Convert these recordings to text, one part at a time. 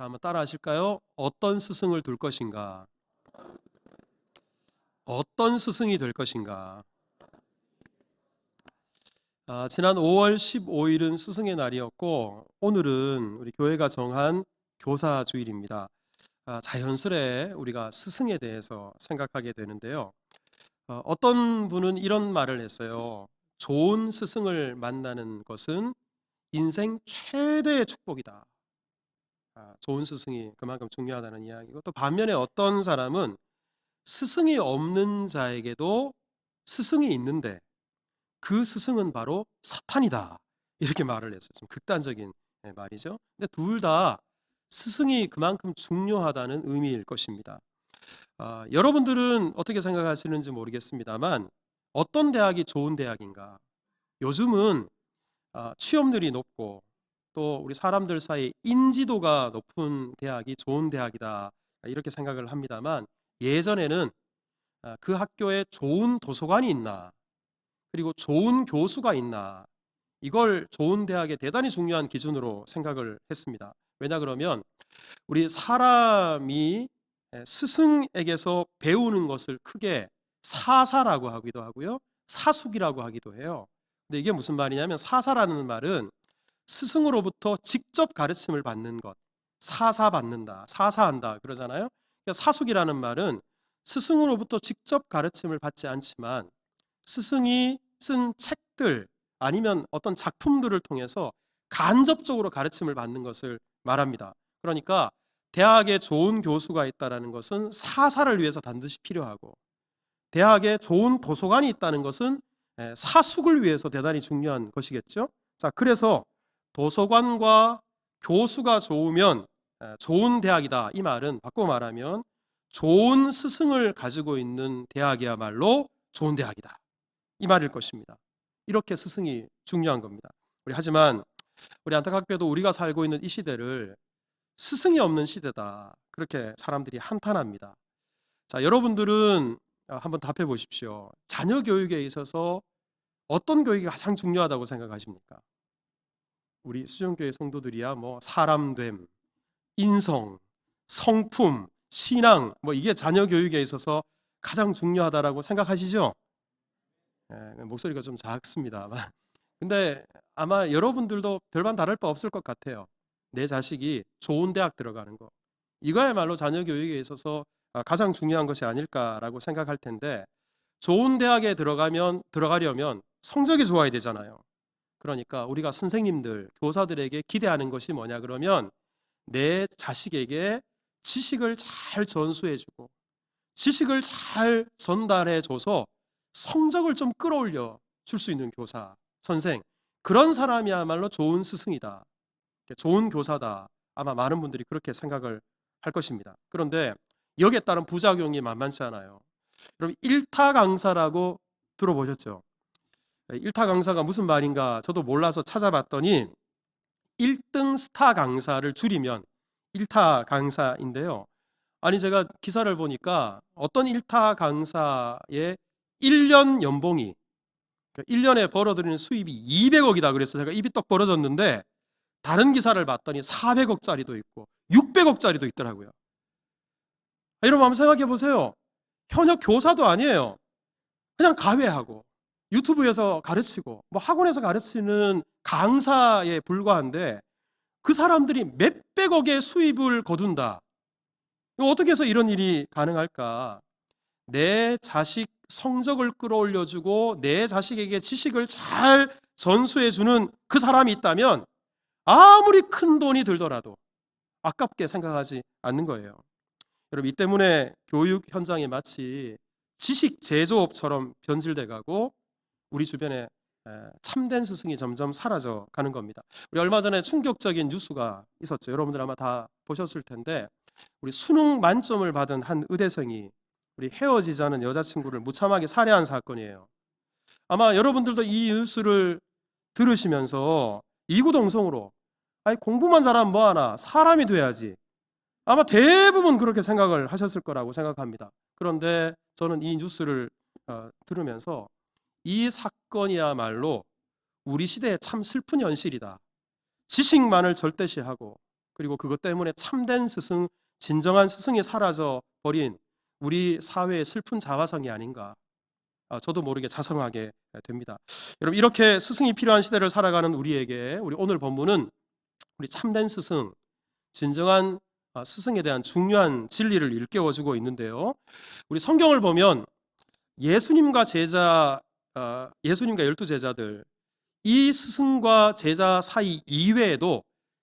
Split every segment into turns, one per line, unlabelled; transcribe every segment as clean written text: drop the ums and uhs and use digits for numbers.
자, 한번 따라 하실까요? 어떤 스승을 둘 것인가? 어떤 스승이 될 것인가? 지난 5월 15일은 스승의 날이었고 오늘은 우리 교회가 정한 교사 주일입니다. 자연스레 우리가 스승에 대해서 생각하게 되는데요. 어떤 분은 이런 말을 했어요. 좋은 스승을 만나는 것은 인생 최대의 축복이다. 좋은 스승이 그만큼 중요하다는 이야기고, 또 반면에 어떤 사람은 스승이 없는 자에게도 스승이 있는데 그 스승은 바로 사탄이다, 이렇게 말을 했어요. 좀 극단적인 말이죠. 근데 둘 다 스승이 그만큼 중요하다는 의미일 것입니다. 여러분들은 어떻게 생각하시는지 모르겠습니다만 어떤 대학이 좋은 대학인가? 요즘은 취업률이 높고 또 우리 사람들 사이에 인지도가 높은 대학이 좋은 대학이다, 이렇게 생각을 합니다만, 예전에는 그 학교에 좋은 도서관이 있나, 그리고 좋은 교수가 있나, 이걸 좋은 대학의 대단히 중요한 기준으로 생각을 했습니다. 왜냐 그러면 우리 사람이 스승에게서 배우는 것을 크게 사사라고 하기도 하고요, 사숙이라고 하기도 해요. 근데 이게 무슨 말이냐면, 사사라는 말은 스승으로부터 직접 가르침을 받는 것, 사사받는다, 사사한다 그러잖아요. 그러니까 사숙이라는 말은 스승으로부터 직접 가르침을 받지 않지만 스승이 쓴 책들 아니면 어떤 작품들을 통해서 간접적으로 가르침을 받는 것을 말합니다. 그러니까 대학에 좋은 교수가 있다는 것은 사사를 위해서 반드시 필요하고, 대학에 좋은 도서관이 있다는 것은 사숙을 위해서 대단히 중요한 것이겠죠. 자, 그래서 도서관과 교수가 좋으면 좋은 대학이다, 이 말은 바꿔 말하면 좋은 스승을 가지고 있는 대학이야말로 좋은 대학이다, 이 말일 것입니다. 이렇게 스승이 중요한 겁니다. 하지만 우리 안타깝게도 우리가 살고 있는 이 시대를 스승이 없는 시대다, 그렇게 사람들이 한탄합니다. 자, 여러분들은 한번 답해 보십시오. 자녀 교육에 있어서 어떤 교육이 가장 중요하다고 생각하십니까? 우리 수정교회 성도들이야 뭐 사람됨, 인성, 성품, 신앙, 뭐 이게 자녀 교육에 있어서 가장 중요하다라고 생각하시죠? 목소리가 좀 작습니다. 근데 아마 여러분들도 별반 다를 바 없을 것 같아요. 내 자식이 좋은 대학 들어가는 거, 이거야말로 자녀 교육에 있어서 가장 중요한 것이 아닐까라고 생각할 텐데, 좋은 대학에 들어가려면 성적이 좋아야 되잖아요. 그러니까 우리가 선생님들, 교사들에게 기대하는 것이 뭐냐 그러면, 내 자식에게 지식을 잘 전수해주고 지식을 잘 전달해줘서 성적을 좀 끌어올려 줄 수 있는 교사, 선생, 그런 사람이야말로 좋은 스승이다, 좋은 교사다, 아마 많은 분들이 그렇게 생각을 할 것입니다. 그런데 여기에 따른 부작용이 만만치 않아요. 여러분, 일타 강사라고 들어보셨죠? 일타 강사가 무슨 말인가 저도 몰라서 찾아봤더니 1등 스타 강사를 줄이면 일타 강사인데요. 아니, 제가 기사를 보니까 어떤 일타 강사의 1년 연봉이, 1년에 벌어들이는 수입이 200억이다 그래서 제가 입이 떡 벌어졌는데, 다른 기사를 봤더니 400억짜리도 있고 600억짜리도 있더라고요. 여러분 한번 생각해 보세요. 현역 교사도 아니에요. 그냥 가외하고 유튜브에서 가르치고 뭐 학원에서 가르치는 강사에 불과한데, 그 사람들이 몇백억의 수입을 거둔다. 어떻게 해서 이런 일이 가능할까? 내 자식 성적을 끌어올려주고 내 자식에게 지식을 잘 전수해주는 그 사람이 있다면 아무리 큰 돈이 들더라도 아깝게 생각하지 않는 거예요. 여러분, 이 때문에 교육 현장이 마치 지식 제조업처럼 변질돼 가고 우리 주변에 참된 스승이 점점 사라져 가는 겁니다. 우리 얼마 전에 충격적인 뉴스가 있었죠. 여러분들 아마 다 보셨을 텐데, 우리 수능 만점을 받은 한 의대생이 우리 헤어지자는 여자친구를 무참하게 살해한 사건이에요. 아마 여러분들도 이 뉴스를 들으시면서 이구동성으로, 아니 공부만 잘하면 뭐하나, 사람이 돼야지, 아마 대부분 그렇게 생각을 하셨을 거라고 생각합니다. 그런데 저는 이 뉴스를 들으면서 이 사건이야말로 우리 시대의 참 슬픈 현실이다. 지식만을 절대시하고 그리고 그것 때문에 참된 스승, 진정한 스승이 사라져 버린 우리 사회의 슬픈 자화상이 아닌가, 저도 모르게 자성하게 됩니다. 여러분, 이렇게 스승이 필요한 시대를 살아가는 우리에게 우리 오늘 본문은 우리 참된 스승, 진정한 스승에 대한 중요한 진리를 일깨워주고 있는데요. 우리 성경을 보면 예수님과 예수님과 12제자들, 이 스승과 제자 사이 이외에도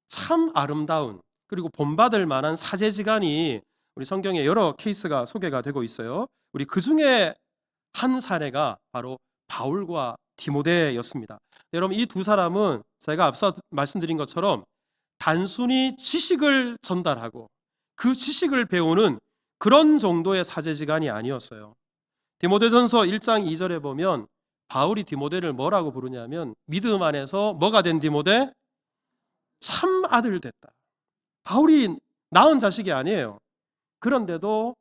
참 아름다운 그리고 본받을 만한 사제지간이 우리 성경에 여러 케이스가 소개가 되고 있어요. 우리 그 중에 한 사례가 바로 바울과 디모데였습니다. 여러분, 이 두 사람은 제가 앞서 말씀드린 것처럼 단순히 지식을 전달하고 그 지식을 배우는 그런 정도의 사제지간이 아니었어요. 디모데전서 1장 2절에 보면 바울이 디모데를 뭐라고 부르냐면, 믿음 안에서 뭐가 된 디모데? 참 아들 됐다. 바울이 낳은 자식이 아니에요. 그런데도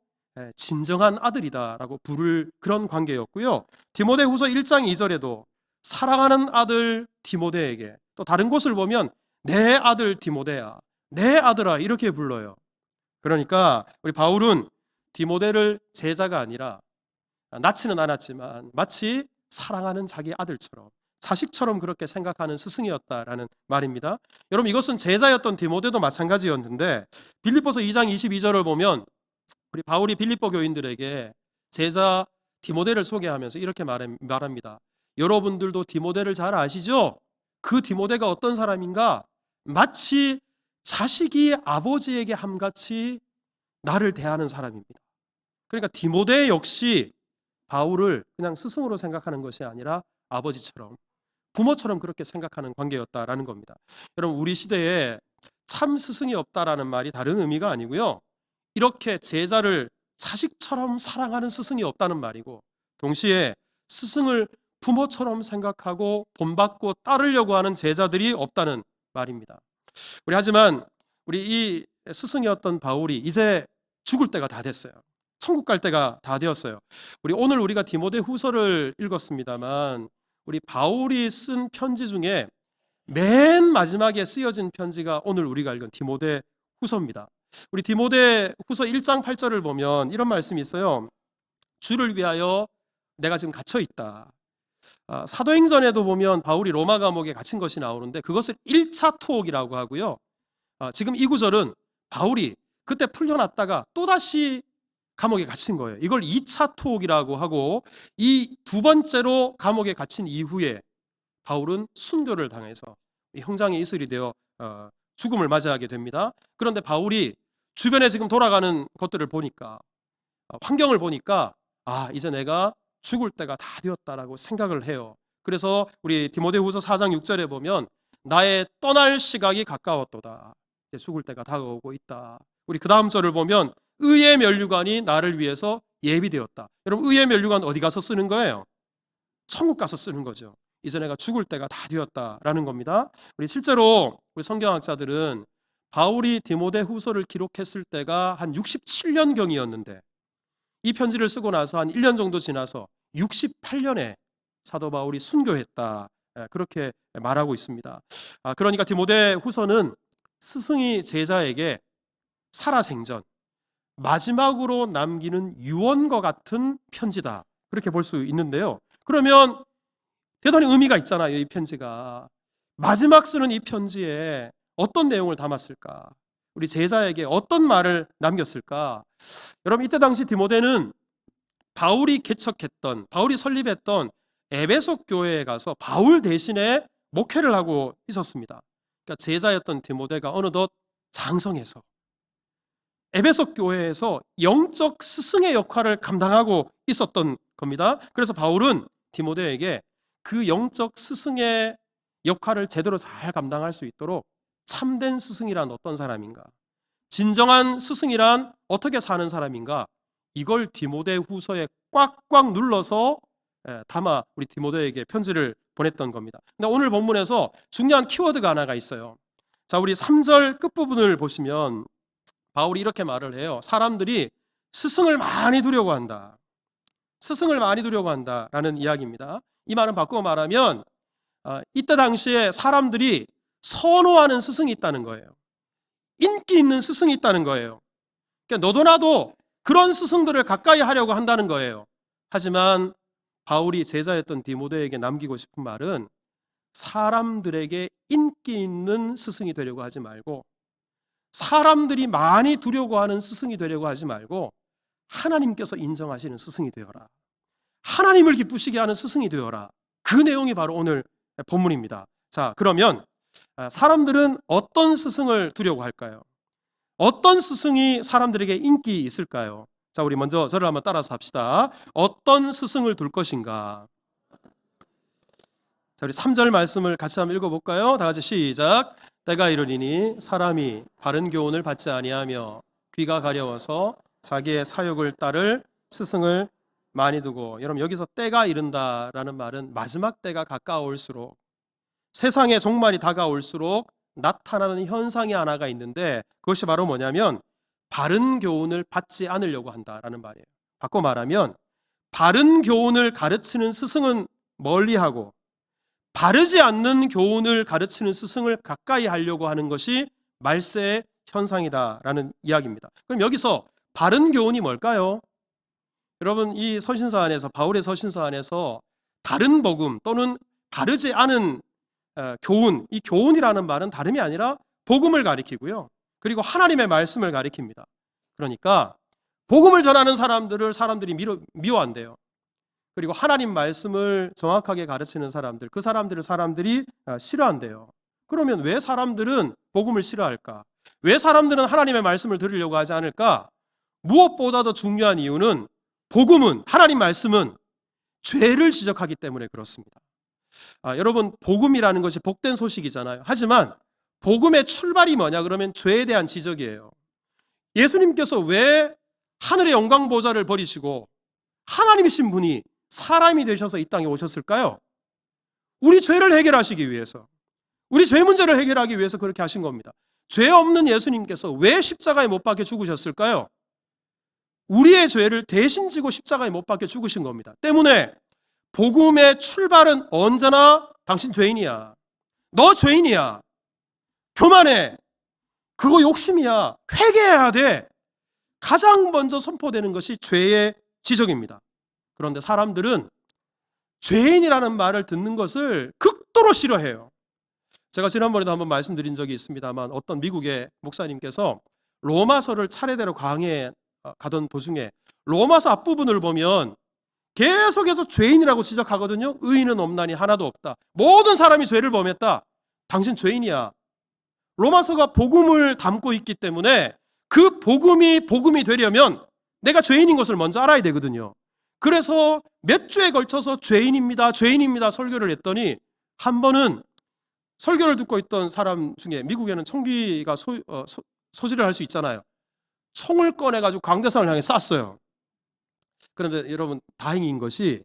진정한 아들이다라고 부를 그런 관계였고요. 디모데후서 1장 2절에도 사랑하는 아들 디모데에게, 또 다른 곳을 보면 내 아들 디모데야, 내 아들아, 이렇게 불러요. 그러니까 우리 바울은 디모데를 제자가 아니라, 낳지는 않았지만 마치 사랑하는 자기 아들처럼, 자식처럼 그렇게 생각하는 스승이었다라는 말입니다. 여러분, 이것은 제자였던 디모데도 마찬가지였는데, 빌립보서 2장 22절을 보면 우리 바울이 빌립보 교인들에게 제자 디모데를 소개하면서 이렇게 말합니다. 여러분들도 디모데를 잘 아시죠? 그 디모데가 어떤 사람인가? 마치 자식이 아버지에게 함같이 나를 대하는 사람입니다. 그러니까 디모데 역시 바울을 그냥 스승으로 생각하는 것이 아니라 아버지처럼, 부모처럼 그렇게 생각하는 관계였다라는 겁니다. 여러분, 우리 시대에 참 스승이 없다라는 말이 다른 의미가 아니고요, 이렇게 제자를 자식처럼 사랑하는 스승이 없다는 말이고, 동시에 스승을 부모처럼 생각하고 본받고 따르려고 하는 제자들이 없다는 말입니다. 하지만 우리 이 스승이었던 바울이 이제 죽을 때가 다 됐어요. 천국 갈 때가 다 되었어요. 오늘 우리가 디모데 후서를 읽었습니다만, 우리 바울이 쓴 편지 중에 맨 마지막에 쓰여진 편지가 오늘 우리가 읽은 디모데 후서입니다. 우리 디모데 후서 1장 8절을 보면 이런 말씀이 있어요. 주를 위하여 내가 지금 갇혀 있다. 사도행전에도 보면 바울이 로마 감옥에 갇힌 것이 나오는데, 그것을 1차 투옥이라고 하고요. 지금 이 구절은 바울이 그때 풀려났다가 또다시 감옥에 갇힌 거예요. 이걸 2차 투옥이라고 하고, 이 두 번째로 감옥에 갇힌 이후에 바울은 순교를 당해서 형장의 이슬이 되어 죽음을 맞이하게 됩니다. 그런데 바울이 주변에 지금 돌아가는 것들을 보니까, 환경을 보니까, 이제 내가 죽을 때가 다 되었다라고 생각을 해요. 그래서 우리 디모데후서 4장 6절에 보면 나의 떠날 시각이 가까웠도다. 이제 죽을 때가 다가오고 있다. 우리 그 다음 절을 보면 의의 면류관이 나를 위해서 예비되었다. 여러분, 의의 면류관 어디 가서 쓰는 거예요? 천국 가서 쓰는 거죠. 이제 내가 죽을 때가 다 되었다라는 겁니다. 실제로 우리 성경학자들은 바울이 디모데 후서를 기록했을 때가 한 67년경이었는데, 이 편지를 쓰고 나서 한 1년 정도 지나서 68년에 사도 바울이 순교했다, 그렇게 말하고 있습니다. 그러니까 디모데 후서는 스승이 제자에게 살아생전 마지막으로 남기는 유언과 같은 편지다, 그렇게 볼 수 있는데요. 그러면 대단히 의미가 있잖아요. 이 편지가 마지막 쓰는 이 편지에 어떤 내용을 담았을까? 우리 제자에게 어떤 말을 남겼을까? 여러분, 이때 당시 디모데는 바울이 설립했던 에베소 교회에 가서 바울 대신에 목회를 하고 있었습니다. 그러니까 제자였던 디모데가 어느덧 장성해서 에베소 교회에서 영적 스승의 역할을 감당하고 있었던 겁니다. 그래서 바울은 디모데에게 그 영적 스승의 역할을 제대로 잘 감당할 수 있도록 참된 스승이란 어떤 사람인가, 진정한 스승이란 어떻게 사는 사람인가, 이걸 디모데 후서에 꽉꽉 눌러서 담아 우리 디모데에게 편지를 보냈던 겁니다. 근데 오늘 본문에서 중요한 키워드가 하나가 있어요. 자, 우리 3절 끝부분을 보시면 바울이 이렇게 말을 해요. 사람들이 스승을 많이 두려고 한다. 스승을 많이 두려고 한다라는 이야기입니다. 이 말은 바꾸어 말하면 이때 당시에 사람들이 선호하는 스승이 있다는 거예요. 인기 있는 스승이 있다는 거예요. 그러니까 너도 나도 그런 스승들을 가까이 하려고 한다는 거예요. 하지만 바울이 제자였던 디모데에게 남기고 싶은 말은 사람들에게 인기 있는 스승이 되려고 하지 말고, 사람들이 많이 두려고 하는 스승이 되려고 하지 말고, 하나님께서 인정하시는 스승이 되어라. 하나님을 기쁘시게 하는 스승이 되어라. 그 내용이 바로 오늘 본문입니다. 자, 그러면 사람들은 어떤 스승을 두려고 할까요? 어떤 스승이 사람들에게 인기 있을까요? 자, 우리 먼저 저를 한번 따라서 합시다. 어떤 스승을 둘 것인가? 자, 우리 3절 말씀을 같이 한번 읽어볼까요? 다 같이 시작. 때가 이르리니 사람이 바른 교훈을 받지 아니하며 귀가 가려워서 자기의 사욕을 따를 스승을 많이 두고. 여러분, 여기서 때가 이른다라는 말은 마지막 때가 가까울수록, 세상의 종말이 다가올수록 나타나는 현상이 하나가 있는데, 그것이 바로 뭐냐면 바른 교훈을 받지 않으려고 한다라는 말이에요. 바꿔 말하면 바른 교훈을 가르치는 스승은 멀리하고 바르지 않는 교훈을 가르치는 스승을 가까이 하려고 하는 것이 말세의 현상이다라는 이야기입니다. 그럼 여기서 바른 교훈이 뭘까요? 여러분, 이 서신서 안에서, 바울의 서신서 안에서 다른 복음 또는 바르지 않은 교훈, 이 교훈이라는 말은 다름이 아니라 복음을 가리키고요, 그리고 하나님의 말씀을 가리킵니다. 그러니까 복음을 전하는 사람들을 사람들이 미워한대요. 그리고 하나님 말씀을 정확하게 가르치는 사람들, 그 사람들을 사람들이 싫어한대요. 그러면 왜 사람들은 복음을 싫어할까? 왜 사람들은 하나님의 말씀을 들으려고 하지 않을까? 무엇보다 더 중요한 이유는 복음은, 하나님 말씀은 죄를 지적하기 때문에 그렇습니다. 여러분, 복음이라는 것이 복된 소식이잖아요. 하지만 복음의 출발이 뭐냐 그러면 죄에 대한 지적이에요. 예수님께서 왜 하늘의 영광 보좌를 버리시고 하나님이신 분이 사람이 되셔서 이 땅에 오셨을까요? 우리 죄를 해결하시기 위해서, 우리 죄 문제를 해결하기 위해서 그렇게 하신 겁니다. 죄 없는 예수님께서 왜 십자가에 못 박혀 죽으셨을까요? 우리의 죄를 대신 지고 십자가에 못 박혀 죽으신 겁니다. 때문에 복음의 출발은 언제나 당신 죄인이야, 너 죄인이야, 교만해, 그거 욕심이야, 회개해야 돼, 가장 먼저 선포되는 것이 죄의 지적입니다. 그런데 사람들은 죄인이라는 말을 듣는 것을 극도로 싫어해요. 제가 지난번에도 한번 말씀드린 적이 있습니다만, 어떤 미국의 목사님께서 로마서를 차례대로 강의에 가던 도중에 로마서 앞부분을 보면 계속해서 죄인이라고 지적하거든요. 의인은 없나니 하나도 없다, 모든 사람이 죄를 범했다, 당신 죄인이야. 로마서가 복음을 담고 있기 때문에 그 복음이 되려면 내가 죄인인 것을 먼저 알아야 되거든요. 그래서 몇 주에 걸쳐서 죄인입니다, 죄인입니다 설교를 했더니, 한 번은 설교를 듣고 있던 사람 중에, 미국에는 총기가 소지를 할 수 있잖아요. 총을 꺼내가지고 강대상을 향해 쐈어요. 그런데 여러분, 다행인 것이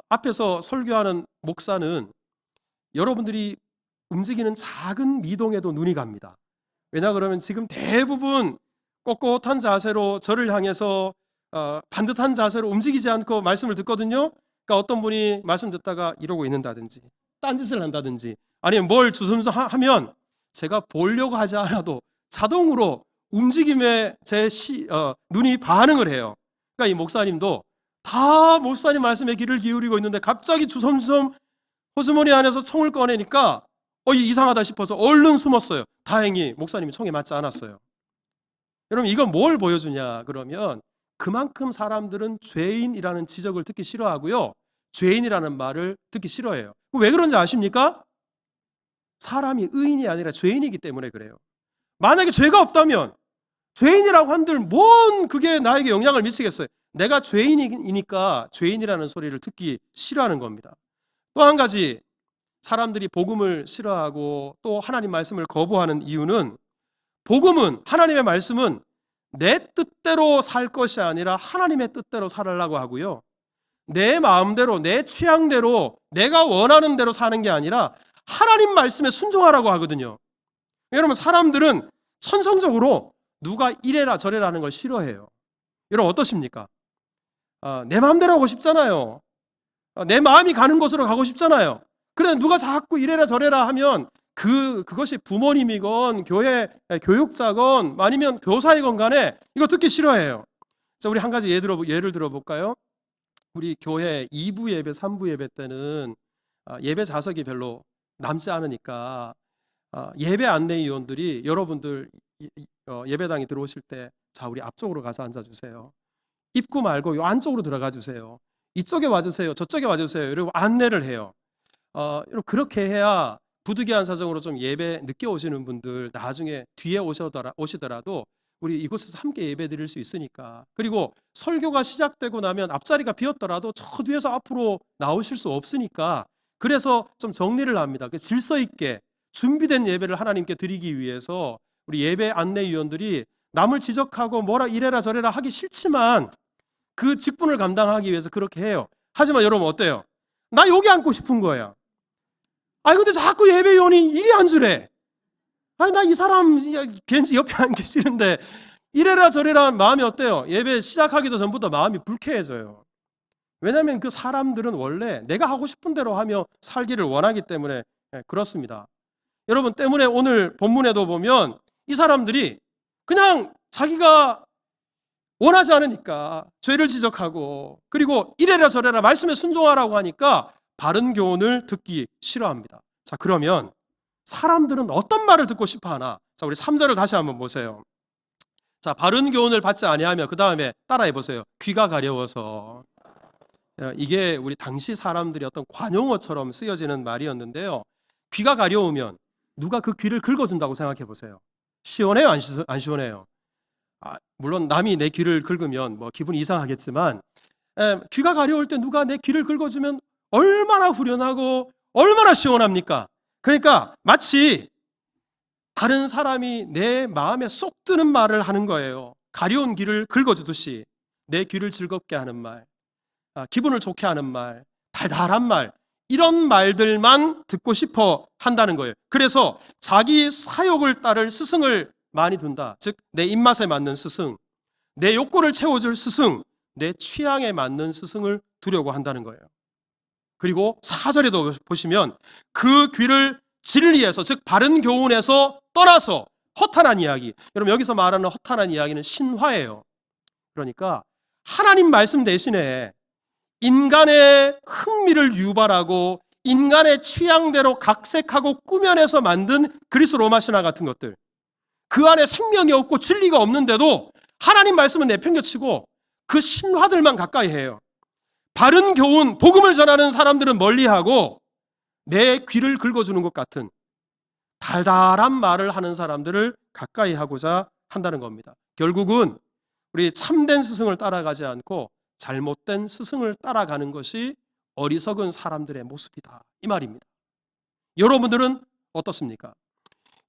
앞에서 설교하는 목사는 여러분들이 움직이는 작은 미동에도 눈이 갑니다. 왜냐 그러면 지금 대부분 꼿꼿한 자세로 저를 향해서 반듯한 자세로 움직이지 않고 말씀을 듣거든요. 그러니까 어떤 분이 말씀 듣다가 이러고 있는다든지 딴짓을 한다든지 아니면 뭘 주섬주섬 하면 제가 보려고 하지 않아도 자동으로 움직임에 눈이 반응을 해요. 그러니까 이 목사님도 다 목사님 말씀에 귀를 기울이고 있는데 갑자기 주섬주섬 호주머니 안에서 총을 꺼내니까 이상하다 싶어서 얼른 숨었어요. 다행히 목사님이 총에 맞지 않았어요. 여러분, 이건 뭘 보여주냐 그러면, 그만큼 사람들은 죄인이라는 지적을 듣기 싫어하고요, 죄인이라는 말을 듣기 싫어해요. 왜 그런지 아십니까? 사람이 의인이 아니라 죄인이기 때문에 그래요. 만약에 죄가 없다면 죄인이라고 한들 뭔 그게 나에게 영향을 미치겠어요. 내가 죄인이니까 죄인이라는 소리를 듣기 싫어하는 겁니다. 또 한 가지, 사람들이 복음을 싫어하고 또 하나님 말씀을 거부하는 이유는, 복음은, 하나님의 말씀은 내 뜻대로 살 것이 아니라 하나님의 뜻대로 살으려고 하고요, 내 마음대로, 내 취향대로, 내가 원하는 대로 사는 게 아니라 하나님 말씀에 순종하라고 하거든요. 여러분, 사람들은 천성적으로 누가 이래라 저래라 하는 걸 싫어해요. 여러분, 어떠십니까? 내 마음대로 하고 싶잖아요. 내 마음이 가는 곳으로 가고 싶잖아요. 그런데 누가 자꾸 이래라 저래라 하면 그것이 부모님이건 교회 교육자건 아니면 교사이건 간에 이거 듣기 싫어해요. 자, 우리 한 가지 예를 들어볼까요? 우리 교회 2부 예배, 3부 예배 때는 예배 좌석이 별로 남지 않으니까 예배 안내위원들이 여러분들 예배당에 들어오실 때 자, 우리 앞쪽으로 가서 앉아주세요. 입구 말고 요 안쪽으로 들어가 주세요. 이쪽에 와주세요. 저쪽에 와주세요. 이러고 안내를 해요. 그렇게 해야 부득이한 사정으로 좀 예배 늦게 오시는 분들 나중에 뒤에 오시더라도 우리 이곳에서 함께 예배 드릴 수 있으니까. 그리고 설교가 시작되고 나면 앞자리가 비었더라도 저 뒤에서 앞으로 나오실 수 없으니까 그래서 좀 정리를 합니다. 질서 있게 준비된 예배를 하나님께 드리기 위해서 우리 예배 안내위원들이 남을 지적하고 뭐라 이래라 저래라 하기 싫지만 그 직분을 감당하기 위해서 그렇게 해요. 하지만 여러분 어때요? 나 여기 앉고 싶은 거야. 아니 근데 자꾸 예배위원이 이리 앉으래. 아니 나 이 사람 괜히 옆에 앉기 싫은데 이래라 저래라 마음이 어때요? 예배 시작하기도 전부터 마음이 불쾌해져요. 왜냐하면 그 사람들은 원래 내가 하고 싶은 대로 하며 살기를 원하기 때문에 그렇습니다. 여러분 때문에 오늘 본문에도 보면 이 사람들이 그냥 자기가 원하지 않으니까 죄를 지적하고 그리고 이래라 저래라 말씀에 순종하라고 하니까 바른 교훈을 듣기 싫어합니다. 자, 그러면 사람들은 어떤 말을 듣고 싶어 하나? 자, 우리 3절을 다시 한번 보세요. 자, 바른 교훈을 받지 아니하며 그 다음에 따라해 보세요. 귀가 가려워서. 이게 우리 당시 사람들이 어떤 관용어처럼 쓰여지는 말이었는데요. 귀가 가려우면 누가 그 귀를 긁어준다고 생각해 보세요. 시원해요? 안 시원해요? 물론 남이 내 귀를 긁으면 뭐 기분이 이상하겠지만 귀가 가려울 때 누가 내 귀를 긁어주면 얼마나 후련하고 얼마나 시원합니까? 그러니까 마치 다른 사람이 내 마음에 쏙 드는 말을 하는 거예요. 가려운 귀를 긁어주듯이 내 귀를 즐겁게 하는 말, 기분을 좋게 하는 말, 달달한 말, 이런 말들만 듣고 싶어 한다는 거예요. 그래서 자기 사욕을 따를 스승을 많이 둔다. 즉 내 입맛에 맞는 스승, 내 욕구를 채워줄 스승, 내 취향에 맞는 스승을 두려고 한다는 거예요. 그리고 4절에도 보시면 그 귀를 진리에서 즉 바른 교훈에서 떠나서 허탄한 이야기. 여러분 여기서 말하는 허탄한 이야기는 신화예요. 그러니까 하나님 말씀 대신에 인간의 흥미를 유발하고 인간의 취향대로 각색하고 꾸며내서 만든 그리스 로마 신화 같은 것들, 그 안에 생명이 없고 진리가 없는데도 하나님 말씀은 내팽개치고 그 신화들만 가까이 해요. 바른 교훈, 복음을 전하는 사람들은 멀리하고 내 귀를 긁어주는 것 같은 달달한 말을 하는 사람들을 가까이 하고자 한다는 겁니다. 결국은 우리 참된 스승을 따라가지 않고 잘못된 스승을 따라가는 것이 어리석은 사람들의 모습이다, 이 말입니다. 여러분들은 어떻습니까?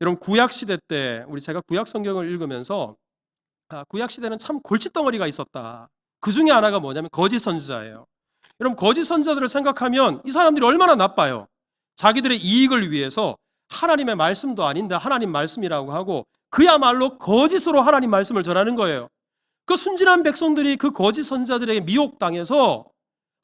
여러분 구약시대 때 제가 구약 성경을 읽으면서 구약시대는 참 골칫덩어리가 있었다. 그 중에 하나가 뭐냐면 거짓 선지자예요. 여러분 거짓 선지자들을 생각하면 이 사람들이 얼마나 나빠요. 자기들의 이익을 위해서 하나님의 말씀도 아닌데 하나님 말씀이라고 하고 그야말로 거짓으로 하나님 말씀을 전하는 거예요. 그 순진한 백성들이 그 거짓 선지자들에게 미혹당해서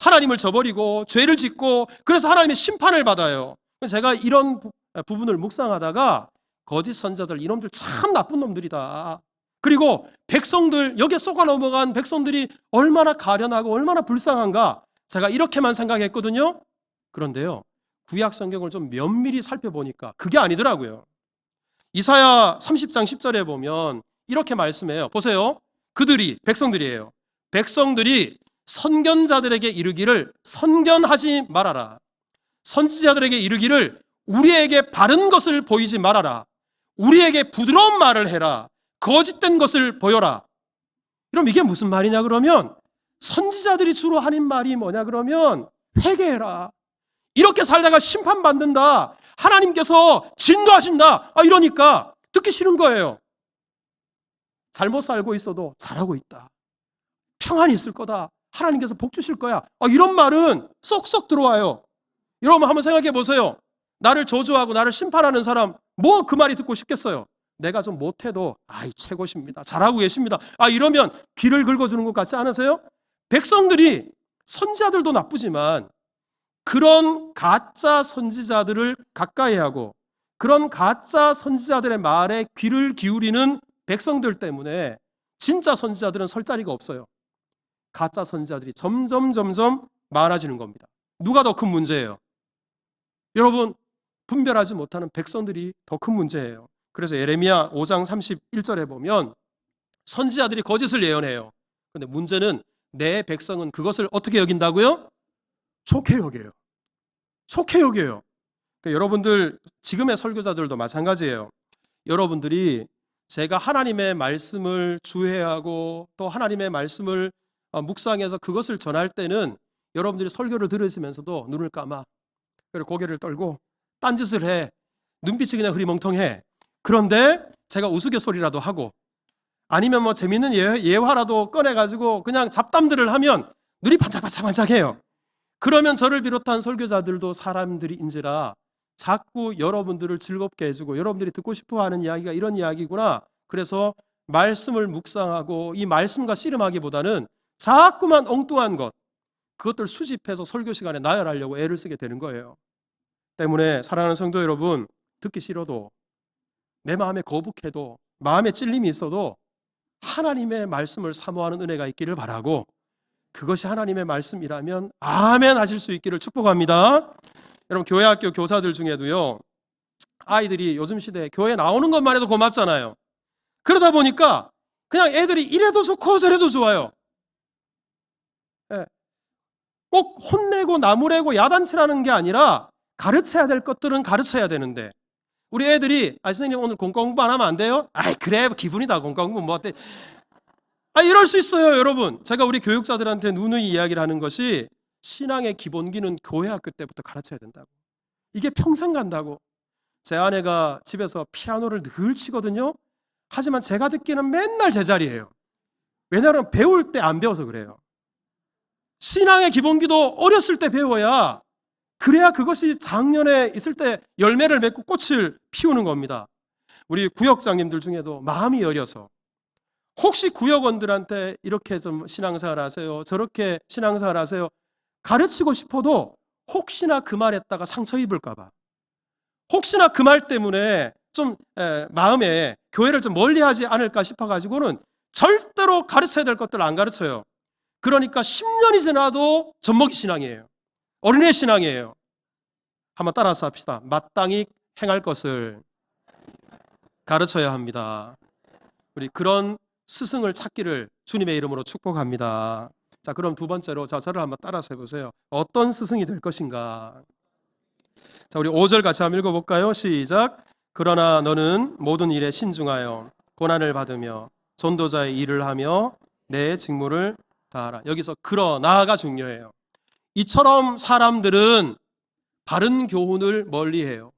하나님을 저버리고 죄를 짓고 그래서 하나님의 심판을 받아요. 제가 이런 부분을 묵상하다가 거짓 선지자들 이놈들 참 나쁜 놈들이다. 그리고 백성들 여기에 속아 넘어간 백성들이 얼마나 가련하고 얼마나 불쌍한가 제가 이렇게만 생각했거든요. 그런데요 구약 성경을 좀 면밀히 살펴보니까 그게 아니더라고요. 이사야 30장 10절에 보면 이렇게 말씀해요. 보세요. 그들이 백성들이에요. 백성들이 선견자들에게 이르기를 선견하지 말아라. 선지자들에게 이르기를 우리에게 바른 것을 보이지 말아라. 우리에게 부드러운 말을 해라. 거짓된 것을 보여라. 그럼 이게 무슨 말이냐 그러면 선지자들이 주로 하는 말이 뭐냐 그러면 회개해라. 이렇게 살다가 심판받는다. 하나님께서 진노하신다. 이러니까 듣기 싫은 거예요. 잘못 살고 있어도 잘하고 있다. 평안이 있을 거다. 하나님께서 복 주실 거야. 이런 말은 쏙쏙 들어와요. 여러분 한번 생각해 보세요. 나를 저주하고 나를 심판하는 사람 뭐 그 말이 듣고 싶겠어요. 내가 좀 못해도 최고십니다. 잘하고 계십니다. 이러면 귀를 긁어주는 것 같지 않으세요? 백성들이 선지자들도 나쁘지만 그런 가짜 선지자들을 가까이 하고 그런 가짜 선지자들의 말에 귀를 기울이는 백성들 때문에 진짜 선지자들은 설 자리가 없어요. 가짜 선지자들이 점점 많아지는 겁니다. 누가 더 큰 문제예요? 여러분, 분별하지 못하는 백성들이 더 큰 문제예요. 그래서 예레미야 5장 31절에 보면 선지자들이 거짓을 예언해요. 그런데 문제는 내 백성은 그것을 어떻게 여긴다고요? 좋게 여겨요. 좋게 여겨요. 그러니까 여러분들, 지금의 설교자들도 마찬가지예요. 여러분들이 제가 하나님의 말씀을 주해하고 또 하나님의 말씀을 묵상해서 그것을 전할 때는 여러분들이 설교를 들으시면서도 눈을 감아, 그리고 고개를 떨고 딴짓을 해. 눈빛이 그냥 흐리멍텅해. 그런데 제가 우스갯소리라도 하고 아니면 뭐 재밌는 예화라도 꺼내가지고 그냥 잡담들을 하면 눈이 반짝반짝해요. 그러면 저를 비롯한 설교자들도 사람들인지라 자꾸 여러분들을 즐겁게 해주고 여러분들이 듣고 싶어하는 이야기가 이런 이야기구나. 그래서 말씀을 묵상하고 이 말씀과 씨름하기보다는 자꾸만 엉뚱한 그것들 수집해서 설교 시간에 나열하려고 애를 쓰게 되는 거예요. 때문에 사랑하는 성도 여러분, 듣기 싫어도 내 마음에 거북해도 마음에 찔림이 있어도 하나님의 말씀을 사모하는 은혜가 있기를 바라고, 그것이 하나님의 말씀이라면 아멘 하실 수 있기를 축복합니다. 여러분, 교회학교 교사들 중에도요, 아이들이 요즘 시대에 교회 나오는 것만 해도 고맙잖아요. 그러다 보니까 그냥 애들이 이래도 좋고 저래도 좋아요. 꼭 혼내고 나무래고 야단치라는 게 아니라 가르쳐야 될 것들은 가르쳐야 되는데, 우리 애들이 선생님 오늘 공과 공부 안 하면 안 돼요? 아이 그래 기분이다, 공과 공부 뭐 어때? 이럴 수 있어요. 여러분, 제가 우리 교육자들한테 누누이 이야기를 하는 것이 신앙의 기본기는 교회 학교 때부터 가르쳐야 된다고. 이게 평생 간다고. 제 아내가 집에서 피아노를 늘 치거든요. 하지만 제가 듣기는 맨날 제자리예요. 왜냐하면 배울 때 안 배워서 그래요. 신앙의 기본기도 어렸을 때 배워야, 그래야 그것이 작년에 있을 때 열매를 맺고 꽃을 피우는 겁니다. 우리 구역장님들 중에도 마음이 여려서 혹시 구역원들한테 이렇게 좀 신앙생활 하세요, 저렇게 신앙생활 하세요 가르치고 싶어도 혹시나 그 말했다가 상처 입을까 봐, 혹시나 그 말 때문에 좀 마음에 교회를 좀 멀리하지 않을까 싶어가지고는 절대로 가르쳐야 될 것들 안 가르쳐요. 그러니까 10년이 지나도 젖먹이 신앙이에요. 어린애 신앙이에요. 한번 따라서 합시다. 마땅히 행할 것을 가르쳐야 합니다. 우리 그런 스승을 찾기를 주님의 이름으로 축복합니다. 자, 그럼 두 번째로 저를 한번 따라서 해보세요. 어떤 스승이 될 것인가? 자, 우리 5절 같이 한번 읽어볼까요? 시작. 그러나 너는 모든 일에 신중하여 고난을 받으며 전도자의 일을 하며 내 직무를 다하라. 여기서 그러나가 중요해요. 이처럼 사람들은 바른 교훈을 멀리해요.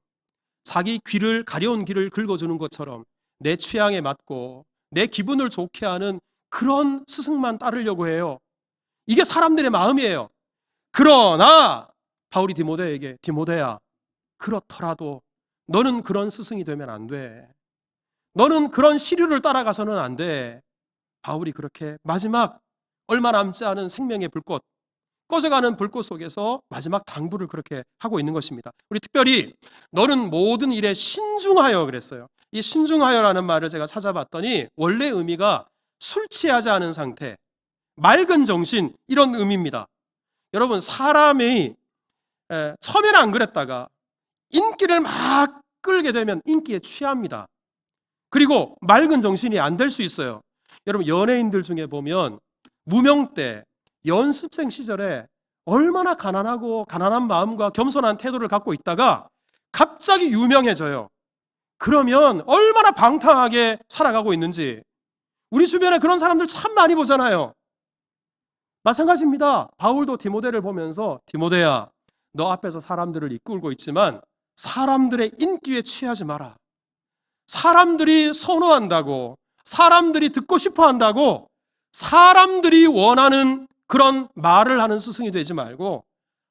자기 귀를, 가려운 귀를 긁어주는 것처럼 내 취향에 맞고 내 기분을 좋게 하는 그런 스승만 따르려고 해요. 이게 사람들의 마음이에요. 그러나 바울이 디모데에게, 디모데야, 그렇더라도 너는 그런 스승이 되면 안 돼. 너는 그런 시류를 따라가서는 안 돼. 바울이 그렇게 마지막 얼마 남지 않은 생명의 불꽃, 꺼져가는 불꽃 속에서 마지막 당부를 그렇게 하고 있는 것입니다. 우리 특별히 너는 모든 일에 신중하여 그랬어요. 이 신중하여라는 말을 제가 찾아봤더니 원래 의미가 술 취하지 않은 상태, 맑은 정신, 이런 의미입니다. 여러분, 사람이 처음에는 안 그랬다가 인기를 막 끌게 되면 인기에 취합니다. 그리고 맑은 정신이 안 될 수 있어요. 여러분, 연예인들 중에 보면 무명 때 연습생 시절에 얼마나 가난하고 가난한 마음과 겸손한 태도를 갖고 있다가 갑자기 유명해져요. 그러면 얼마나 방탕하게 살아가고 있는지 우리 주변에 그런 사람들 참 많이 보잖아요. 마찬가지입니다. 바울도 디모데를 보면서 디모데야, 너 앞에서 사람들을 이끌고 있지만 사람들의 인기에 취하지 마라. 사람들이 선호한다고, 사람들이 듣고 싶어 한다고, 사람들이 원하는 그런 말을 하는 스승이 되지 말고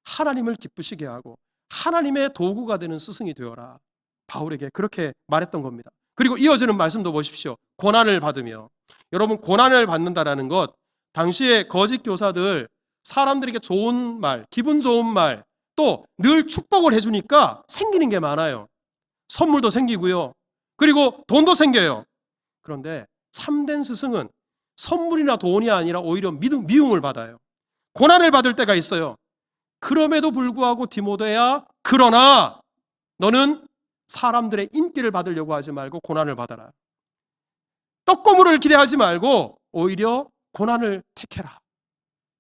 하나님을 기쁘시게 하고 하나님의 도구가 되는 스승이 되어라. 바울에게 그렇게 말했던 겁니다. 그리고 이어지는 말씀도 보십시오. 고난을 받으며. 여러분, 고난을 받는다라는 것, 당시에 거짓 교사들, 사람들에게 좋은 말, 기분 좋은 말, 또 늘 축복을 해주니까 생기는 게 많아요. 선물도 생기고요. 그리고 돈도 생겨요. 그런데 참된 스승은 선물이나 돈이 아니라 오히려 미움을 받아요. 고난을 받을 때가 있어요. 그럼에도 불구하고 디모데야, 그러나 너는 사람들의 인기를 받으려고 하지 말고 고난을 받아라. 떡고물을 기대하지 말고 오히려 고난을 택해라.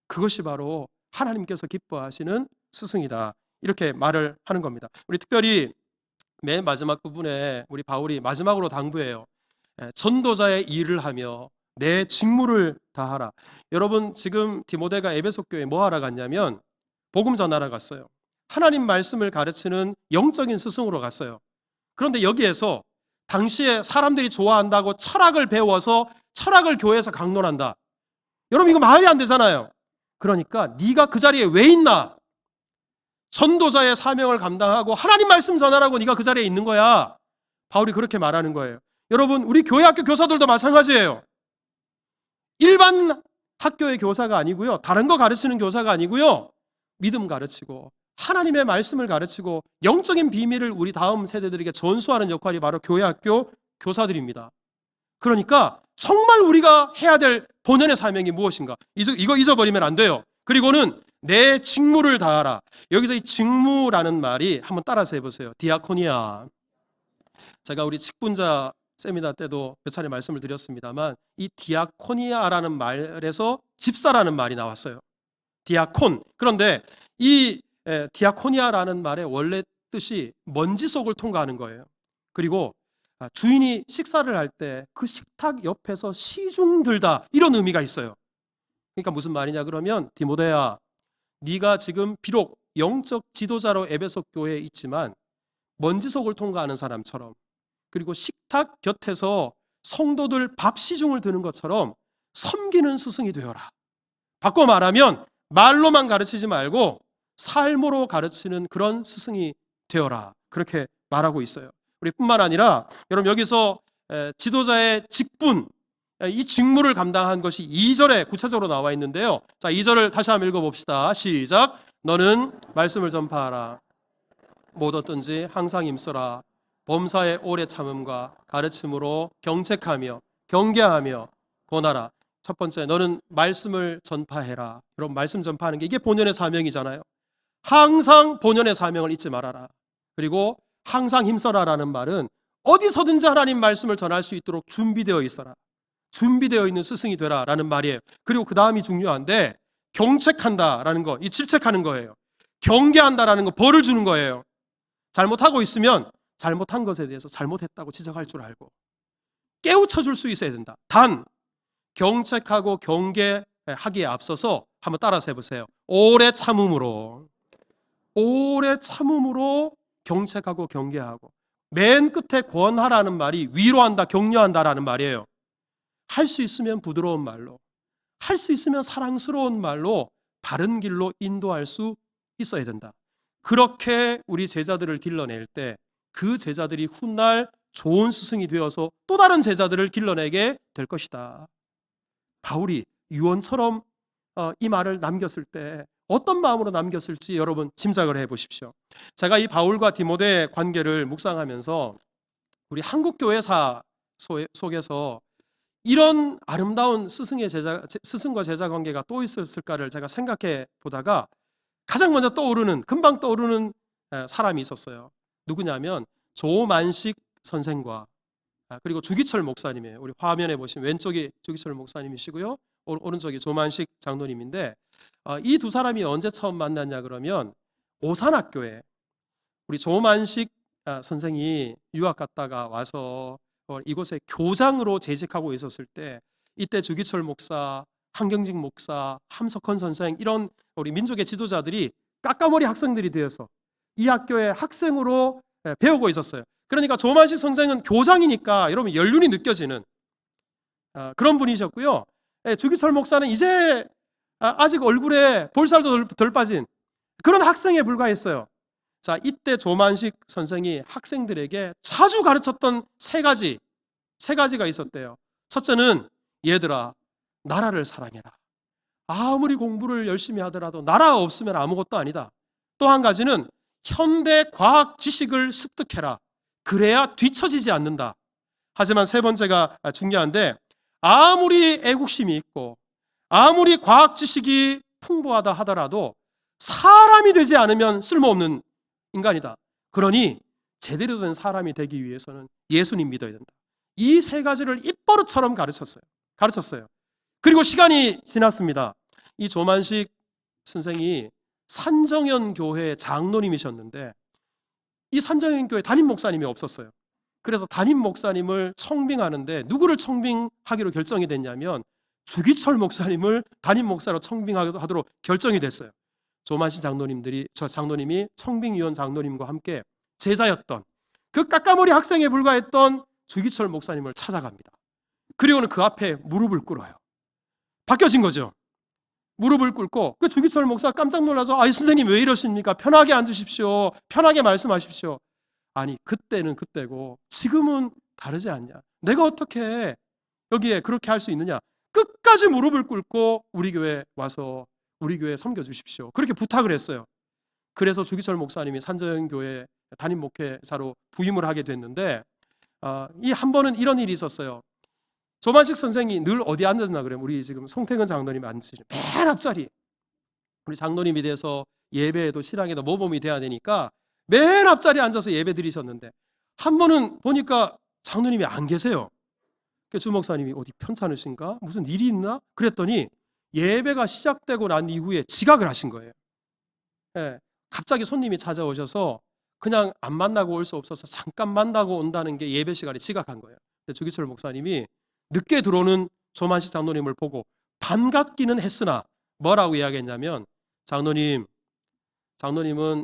그것이 바로 하나님께서 기뻐하시는 스승이다. 이렇게 말을 하는 겁니다. 우리 특별히 맨 마지막 부분에 우리 바울이 마지막으로 당부해요. 전도자의 일을 하며 내 직무를 다하라. 여러분, 지금 디모데가 에베소 교회에 뭐 하러 갔냐면 복음 전하러 갔어요. 하나님 말씀을 가르치는 영적인 스승으로 갔어요. 그런데 여기에서 당시에 사람들이 좋아한다고 철학을 배워서 철학을 교회에서 강론한다. 여러분, 이거 말이 안 되잖아요. 그러니까 네가 그 자리에 왜 있나? 전도자의 사명을 감당하고 하나님 말씀 전하라고 네가 그 자리에 있는 거야. 바울이 그렇게 말하는 거예요. 여러분, 우리 교회 학교 교사들도 마찬가지예요. 일반 학교의 교사가 아니고요, 다른 거 가르치는 교사가 아니고요, 믿음 가르치고 하나님의 말씀을 가르치고 영적인 비밀을 우리 다음 세대들에게 전수하는 역할이 바로 교회 학교 교사들입니다. 그러니까 정말 우리가 해야 될 본연의 사명이 무엇인가? 이거 잊어버리면 안 돼요. 그리고는 내 직무를 다하라. 여기서 이 직무라는 말이 한번 따라서 해보세요. 디아코니아. 제가 우리 직분자 세미나 때도 몇 차례 말씀을 드렸습니다만 이 디아코니아라는 말에서 집사라는 말이 나왔어요. 디아콘. 그런데 이 디아코니아라는 말의 원래 뜻이 먼지 속을 통과하는 거예요. 그리고 주인이 식사를 할 때 그 식탁 옆에서 시중 들다, 이런 의미가 있어요. 그러니까 무슨 말이냐 그러면, 디모데야, 네가 지금 비록 영적 지도자로 에베소 교회에 있지만 먼지 속을 통과하는 사람처럼, 그리고 식탁 곁에서 성도들 밥 시중을 드는 것처럼 섬기는 스승이 되어라. 바꿔 말하면 말로만 가르치지 말고 삶으로 가르치는 그런 스승이 되어라. 그렇게 말하고 있어요. 우리뿐만 아니라 여러분, 여기서 지도자의 직분, 이 직무를 감당한 것이 2절에 구체적으로 나와 있는데요. 자, 2절을 다시 한번 읽어봅시다. 시작. 너는 말씀을 전파하라. 못 얻든지 항상 힘써라. 범사의 오래 참음과 가르침으로 경책하며 경계하며 권하라. 첫 번째, 너는 말씀을 전파해라. 여러분, 말씀 전파하는 게 이게 본연의 사명이잖아요. 항상 본연의 사명을 잊지 말아라. 그리고 항상 힘써라라는 말은 어디서든지 하나님 말씀을 전할 수 있도록 준비되어 있어라. 준비되어 있는 스승이 되라라는 말이에요. 그리고 그 다음이 중요한데, 경책한다라는 거, 이 질책하는 거예요. 경계한다라는 거, 벌을 주는 거예요. 잘못하고 있으면 잘못한 것에 대해서 잘못했다고 지적할 줄 알고 깨우쳐 줄 수 있어야 된다. 단, 경책하고 경계하기에 앞서서 한번 따라서 해보세요. 오래 참음으로 경책하고 경계하고, 맨 끝에 권하라는 말이 위로한다, 격려한다라는 말이에요. 할 수 있으면 부드러운 말로, 할 수 있으면 사랑스러운 말로 바른 길로 인도할 수 있어야 된다. 그렇게 우리 제자들을 길러낼 때 그 제자들이 훗날 좋은 스승이 되어서 또 다른 제자들을 길러내게 될 것이다. 바울이 유언처럼 이 말을 남겼을 때 어떤 마음으로 남겼을지 여러분 짐작을 해보십시오. 제가 이 바울과 디모데의 관계를 묵상하면서 우리 한국교회사 속에서 이런 아름다운 스승과 제자 관계가 또 있었을까를 제가 생각해 보다가 가장 먼저 금방 떠오르는 사람이 있었어요. 누구냐면 조만식 선생과 그리고 주기철 목사님이에요. 우리 화면에 보시면 왼쪽이 주기철 목사님이시고요, 오른쪽이 조만식 장로님인데, 이 두 사람이 언제 처음 만났냐 그러면 오산학교에 우리 조만식 선생이 유학 갔다가 와서 이곳에 교장으로 재직하고 있었을 때, 이때 주기철 목사, 한경직 목사, 함석헌 선생, 이런 우리 민족의 지도자들이 까까머리 학생들이 되어서 이 학교의 학생으로 배우고 있었어요. 그러니까 조만식 선생은 교장이니까 여러분 연륜이 느껴지는 그런 분이셨고요. 주기철 목사는 이제 아직 얼굴에 볼살도 덜 빠진 그런 학생에 불과했어요. 자, 이때 조만식 선생이 학생들에게 자주 가르쳤던 세 가지가 있었대요. 첫째는, 얘들아, 나라를 사랑해라. 아무리 공부를 열심히 하더라도 나라 없으면 아무것도 아니다. 또 한 가지는, 현대 과학 지식을 습득해라. 그래야 뒤처지지 않는다. 하지만 세 번째가 중요한데, 아무리 애국심이 있고 아무리 과학 지식이 풍부하다 하더라도 사람이 되지 않으면 쓸모없는 인간이다. 그러니 제대로 된 사람이 되기 위해서는 예수님 믿어야 된다. 이 세 가지를 입버릇처럼 가르쳤어요. 그리고 시간이 지났습니다. 이 조만식 선생이 산정현 교회 장로님이셨는데, 이 산정현 교회 담임 목사님이 없었어요. 그래서 담임 목사님을 청빙하는데 누구를 청빙하기로 결정이 됐냐면 주기철 목사님을 담임 목사로 청빙하도록 결정이 됐어요. 조만식 장로님이 청빙위원 장로님과 함께 제자였던 그 까까머리 학생에 불과했던 주기철 목사님을 찾아갑니다. 그리고는 그 앞에 무릎을 꿇어요. 바뀌어진 거죠. 무릎을 꿇고 그 주기철 목사가 깜짝 놀라서, 아이 선생님 왜 이러십니까? 편하게 앉으십시오. 편하게 말씀하십시오. 아니, 그때는 그때고 지금은 다르지 않냐? 내가 어떻게 여기에 그렇게 할 수 있느냐? 끝까지 무릎을 꿇고 우리 교회 와서 우리 교회 섬겨주십시오. 그렇게 부탁을 했어요. 그래서 주기철 목사님이 산정교회 담임 목회자로 부임을 하게 됐는데, 이 한 번은 이런 일이 있었어요. 조만식 선생이 늘 어디 앉았나 그래요? 우리 지금 송태근 장로님 앉으시는 맨 앞자리. 우리 장로님이 돼서 예배에도 신앙에도 모범이 돼야 되니까 맨 앞자리에 앉아서 예배 드리셨는데, 한 번은 보니까 장로님이 안 계세요. 주 목사님이 어디 편찮으신가? 무슨 일이 있나? 그랬더니 예배가 시작되고 난 이후에 지각을 하신 거예요. 예, 갑자기 손님이 찾아오셔서 그냥 안 만나고 올 수 없어서 잠깐 만나고 온다는 게 예배 시간에 지각한 거예요. 근데 주기철 목사님이 늦게 들어오는 조만식 장로님을 보고 반갑기는 했으나 뭐라고 이야기했냐면, 장로님은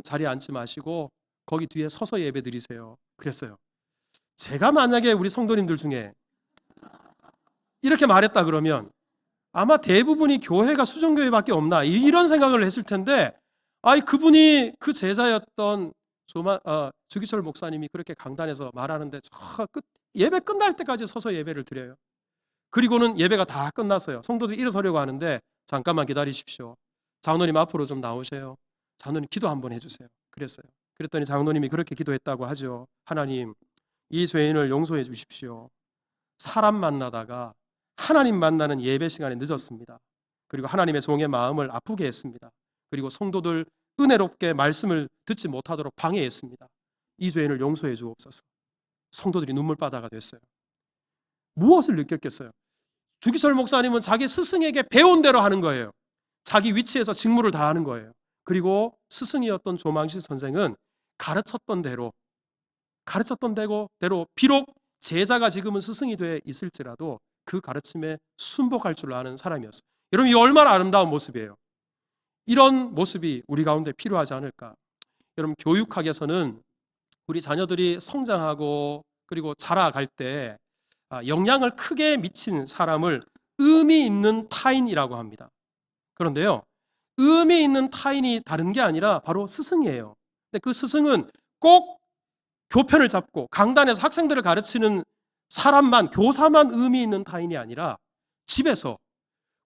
자리에 앉지 마시고 거기 뒤에 서서 예배 드리세요. 그랬어요. 제가 만약에 우리 성도님들 중에 이렇게 말했다 그러면 아마 대부분이 교회가 수정교회밖에 없나 이런 생각을 했을 텐데, 그분이 그 제자였던 주기철 목사님이 그렇게 강단에서 말하는데 예배 끝날 때까지 서서 예배를 드려요. 그리고는 예배가 다 끝났어요. 성도들이 일어서려고 하는데, 잠깐만 기다리십시오. 장로님 앞으로 좀 나오세요. 장로님 기도 한번 해주세요. 그랬어요. 그랬더니 장로님이 그렇게 기도했다고 하죠. 하나님, 이 죄인을 용서해 주십시오. 사람 만나다가 하나님 만나는 예배 시간에 늦었습니다. 그리고 하나님의 종의 마음을 아프게 했습니다. 그리고 성도들 은혜롭게 말씀을 듣지 못하도록 방해했습니다. 이 죄인을 용서해 주옵소서. 성도들이 눈물바다가 됐어요. 무엇을 느꼈겠어요? 주기철 목사님은 자기 스승에게 배운 대로 하는 거예요. 자기 위치에서 직무를 다하는 거예요. 그리고 스승이었던 조만식 선생은 가르쳤던 대로 비록 제자가 지금은 스승이 돼 있을지라도 그 가르침에 순복할 줄 아는 사람이었어요. 여러분, 이 얼마나 아름다운 모습이에요. 이런 모습이 우리 가운데 필요하지 않을까? 여러분, 교육학에서는 우리 자녀들이 성장하고 그리고 자라갈 때 영향을 크게 미친 사람을 의미 있는 타인이라고 합니다. 그런데요, 의미 있는 타인이 다른 게 아니라 바로 스승이에요. 근데 그 스승은 꼭 교편을 잡고 강단에서 학생들을 가르치는 사람만, 교사만 의미 있는 타인이 아니라 집에서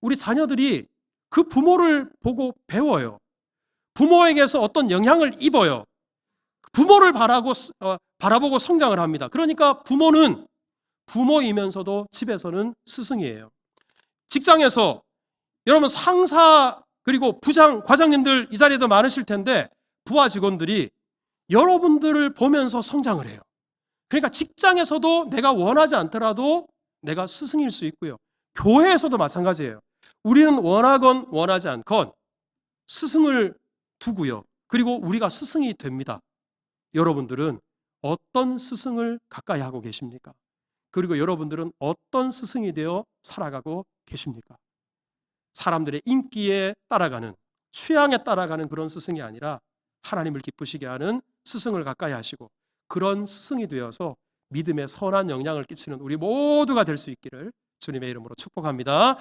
우리 자녀들이 그 부모를 보고 배워요. 부모에게서 어떤 영향을 입어요. 부모를 바라보고 성장을 합니다. 그러니까 부모는 부모이면서도 집에서는 스승이에요. 직장에서 여러분, 상사 그리고 부장, 과장님들 이 자리에도 많으실 텐데 부하 직원들이 여러분들을 보면서 성장을 해요. 그러니까 직장에서도 내가 원하지 않더라도 내가 스승일 수 있고요. 교회에서도 마찬가지예요. 우리는 원하건 원하지 않건 스승을 두고요. 그리고 우리가 스승이 됩니다. 여러분들은 어떤 스승을 가까이 하고 계십니까? 그리고 여러분들은 어떤 스승이 되어 살아가고 계십니까? 사람들의 인기에 따라가는, 취향에 따라가는 그런 스승이 아니라 하나님을 기쁘시게 하는 스승을 가까이 하시고 그런 스승이 되어서 믿음의 선한 영향을 끼치는 우리 모두가 될 수 있기를 주님의 이름으로 축복합니다.